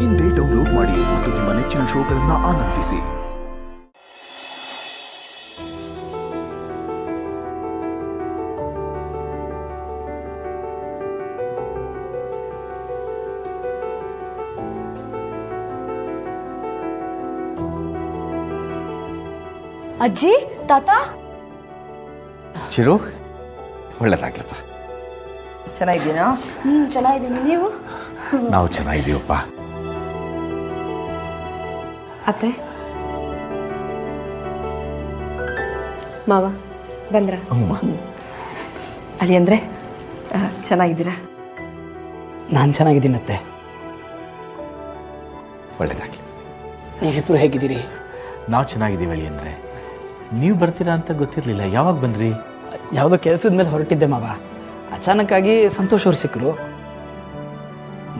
ಇಂದೇ ಡೌನ್ಲೋಡ್ ಮಾಡಿ ಮತ್ತು ನಿಮ್ಮ ನೆಚ್ಚಿನ ಶೋಗಳನ್ನು ಆನಂದಿಸಿ. ಅಜ್ಜಿ, ತಾತ, ಚಿರು, ಒಳ್ಳೇದಾಗ್ಲಪ್ಪ. ಚೆನ್ನಾಗಿದ್ದೀನಾ? ಚೆನ್ನಾಗಿದ್ದೀನಿ. ನೀವು? ನಾವು ಚೆನ್ನಾಗಿದ್ದೀವಪ್ಪ. ಅತ್ತೆ, ಮಾವ ಬಂದ್ರ? ಅಳಿ ಅಂದರೆ ಚೆನ್ನಾಗಿದ್ದೀರಾ? ನಾನು ಚೆನ್ನಾಗಿದ್ದೀನತ್ತೆ. ಒಳ್ಳೇದಾಗ್ಲಿ. ನೀವಿಬ್ಬರು ಹೇಗಿದ್ದೀರಿ? ನಾವು ಚೆನ್ನಾಗಿದ್ದೀವಿ ಅಳಿ ಅಂದರೆ. ನೀವು ಬರ್ತೀರಾ ಅಂತ ಗೊತ್ತಿರಲಿಲ್ಲ. ಯಾವಾಗ ಬಂದ್ರಿ? ಯಾವುದೋ ಕೆಲಸದ ಮೇಲೆ ಹೊರಟಿದ್ದೆ ಮಾವ. ಅಚಾನಕ್ಕಾಗಿ ಸಂತೋಷ್ ಅವ್ರು ಸಿಕ್ಕರು.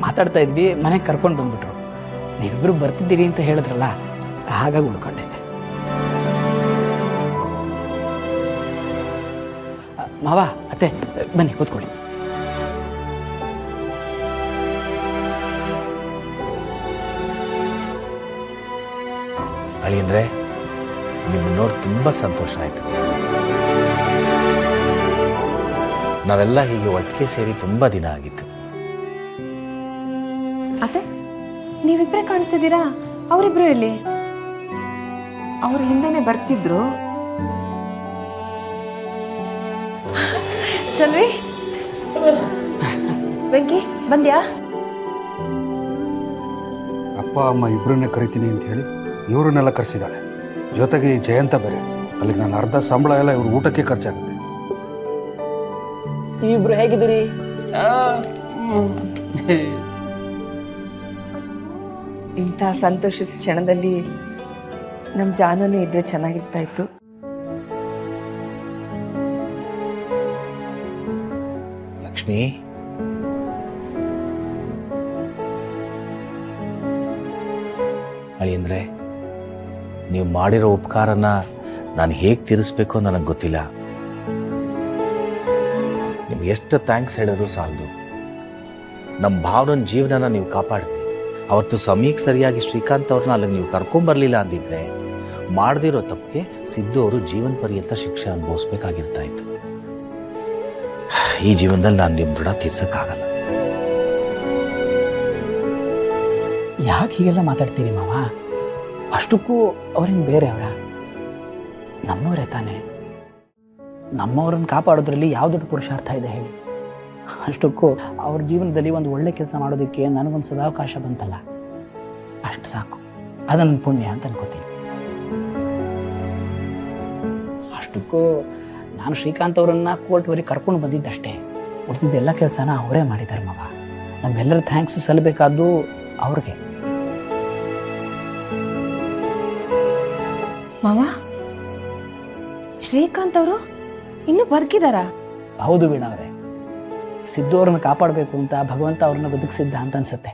ಮಾತಾಡ್ತಾ ಇದ್ವಿ, ಮನೆಗೆ ಕರ್ಕೊಂಡು ಬಂದ್ಬಿಟ್ರು. ನೀವಿಬ್ಬರು ಬರ್ತಿದ್ದೀರಿ ಅಂತ ಹೇಳಿದ್ರಲ್ಲ, ಹಾಗಾಗಿ ಉಳ್ಕೊಂಡೆ. ಮಾವ, ಅತ್ತೆ, ಬನ್ನಿ ಕೂತ್ಕೊಳ್ಳಿ. ಅಳಿ ಅಂದರೆ ನಿಮ್ಮನ್ನು ನೋಡಿ ತುಂಬ ಸಂತೋಷ ಆಯಿತು. ನಾವೆಲ್ಲ ಹೀಗೆ ಒಟ್ಟಿಗೆ ಸೇರಿ ತುಂಬ ದಿನ ಆಗಿತ್ತು. ಅತ್ತೆ, ನೀವಿಬ್ಬರೇ ಕಾಣಿಸ್ತಿದ್ದೀರಾ? ಅವರಿಬ್ರು ಎಲ್ಲಿ? ಅವ್ರ ಹಿಂದೆನೆ ಬರ್ತಿದ್ರು. ಚಲ್ವಿ, ವೆಂಕಿ ಬಂದ್ಯಾ? ಅಪ್ಪ ಅಮ್ಮ ಇಬ್ಬರನ್ನೇ ಕರಿತೀನಿ ಅಂತ ಹೇಳಿ ಇವರನ್ನೆಲ್ಲ ಕರೆಸಿದ್ದಾಳೆ. ಜೊತೆಗೆ ಈ ಜಯಂತ ಬೇರೆ. ಅಲ್ಲಿಗೆ ನನ್ನ ಅರ್ಧ ಸಂಬಳ ಎಲ್ಲ ಇವ್ರ ಊಟಕ್ಕೆ ಖರ್ಚಾಗುತ್ತೆ. ನೀವಿಬ್ರು ಹೇಗಿದ್ದೀರಿ? ಇಂಥ ಸಂತೋಷದ ಕ್ಷಣದಲ್ಲಿ ನಮ್ಮ ಜಾನನು ಇದ್ರೆ ಚೆನ್ನಾಗಿರ್ತಾ ಇತ್ತು. ಲಕ್ಷ್ಮಿ, ಅಳಿ ಅಂದರೆ ನೀವು ಮಾಡಿರೋ ಉಪಕಾರನ ನಾನು ಹೇಗೆ ತೀರಿಸ್ಬೇಕೋ ನನಗೆ ಗೊತ್ತಿಲ್ಲ. ನಿಮ್ಗೆ ಎಷ್ಟು ಥ್ಯಾಂಕ್ಸ್ ಹೇಳಿದ್ರು ಸಾಲದು. ನಮ್ಮ ಭಾವನ ಜೀವನನ ನೀವು ಕಾಪಾಡಿದ್ರಿ. ಅವತ್ತು ಸಮಯಕ್ಕೆ ಸರಿಯಾಗಿ ಶ್ರೀಕಾಂತ್ ಅವ್ರನ್ನ ಅಲ್ಲಿಗೆ ನೀವು ಕರ್ಕೊಂಬರ್ಲಿಲ್ಲ ಅಂದಿದ್ರೆ ಮಾಡದಿರೋ ತಪ್ಪಿಗೆ ಸಿದ್ದು ಅವರು ಜೀವನ ಪರ್ಯಂತ ಶಿಕ್ಷೆ ಅನುಭವಿಸ್ಬೇಕಾಗಿರ್ತಾ ಇತ್ತು. ಈ ಜೀವನದಲ್ಲಿ ನಾನು ನಿಮ್ಮ ಋಣ ತೀರ್ಸೋಕ್ಕಾಗಲ್ಲ. ಯಾಕೆ ಹೀಗೆಲ್ಲ ಮಾತಾಡ್ತೀರಿ ಮಾವ? ಅಷ್ಟಕ್ಕೂ ಅವ್ರೇನು ಬೇರೆ ಅವರ? ನಮ್ಮವರೇ ತಾನೆ. ನಮ್ಮವ್ರನ್ನ ಕಾಪಾಡೋದ್ರಲ್ಲಿ ಯಾವ ದೊಡ್ಡ ಪುರುಷಾರ್ಥ ಇದೆ ಹೇಳಿ? ಅಷ್ಟಕ್ಕೂ ಅವ್ರ ಜೀವನದಲ್ಲಿ ಒಂದು ಒಳ್ಳೆ ಕೆಲಸ ಮಾಡೋದಕ್ಕೆ ನನಗೊಂದು ಸದಾವಕಾಶ ಬಂತಲ್ಲ, ಅಷ್ಟು ಸಾಕು. ಅದು ನನ್ನ ಪುಣ್ಯ ಅಂತ ಅನ್ಕೋತೀನಿ. ಅಷ್ಟಕ್ಕೂ ನಾನು ಶ್ರೀಕಾಂತ್ ಅವರನ್ನ ಕೋರ್ಟ್ವರೆಗೆ ಕರ್ಕೊಂಡು ಬಂದಿದ್ದಷ್ಟೇ. ಉಳಿದಿದ್ದೆಲ್ಲ ಕೆಲಸನ ಅವರೇ ಮಾಡಿದ್ದಾರೆ ಮಾವ. ನಮ್ಮೆಲ್ಲರ ಥ್ಯಾಂಕ್ಸ್ ಸಲ್ಲಬೇಕಾದ್ದು ಅವ್ರಿಗೆ. ಮಾವ, ಶ್ರೀಕಾಂತ್ ಅವರು ಇನ್ನೂ ಬದುಕಿದಾರಾ? ಹೌದು ವೀಣಾ ಅವರೇ. ಸಿದ್ದು ಅವ್ರನ್ನ ಕಾಪಾಡಬೇಕು ಅಂತ ಭಗವಂತ ಅವ್ರನ್ನ ಬದುಕಿಸಿದ್ದ ಅಂತ ಅನ್ಸುತ್ತೆ.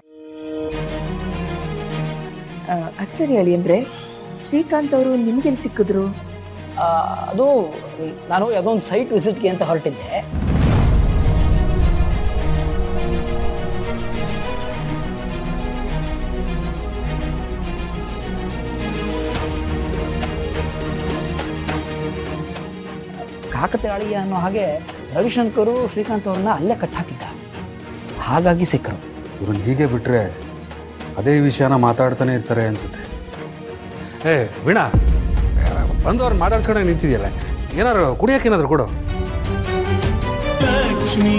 ಅಚ್ಚರಿ ಅಳಿ ಅಂದರೆ ಶ್ರೀಕಾಂತ್ ಅವರು ನಿಮ್ಗೆಲ್ಲಿ ಸಿಕ್ಕಿದ್ರು? ಅದು ನಾನು ಯಾವುದೋ ಒಂದು ಸೈಟ್ ವಿಸಿಟ್ಗೆ ಅಂತ ಹೊರಟಿದ್ದೆ. ಕಾಕತಾಳೀಯ ಅನ್ನೋ ಹಾಗೆ ರವಿಶಂಕರು ಶ್ರೀಕಾಂತ್ ಅವ್ರನ್ನ ಅಲ್ಲೇ ಕಟ್ಟಾಕಿದ್ದ. ಹಾಗಾಗಿ ಸಿಕ್ಕರು. ಇವ್ರನ್ನ ಹೀಗೆ ಬಿಟ್ಟರೆ ಅದೇ ವಿಷಯನ ಮಾತಾಡ್ತಾನೆ ಇರ್ತಾರೆ ಅನ್ಸುತ್ತೆ. ವೀಣಾ, ಬಂದವ್ರು ಮಾತಾಡ್ಸ್ಕೊಂಡಾಗ ನಿಂತಿದೆಯಲ್ಲ, ಏನಾದ್ರು ಕುಡಿಯೋಕ್ಕೇನಾದ್ರು ಕೊಡು. ಲಕ್ಷ್ಮೀ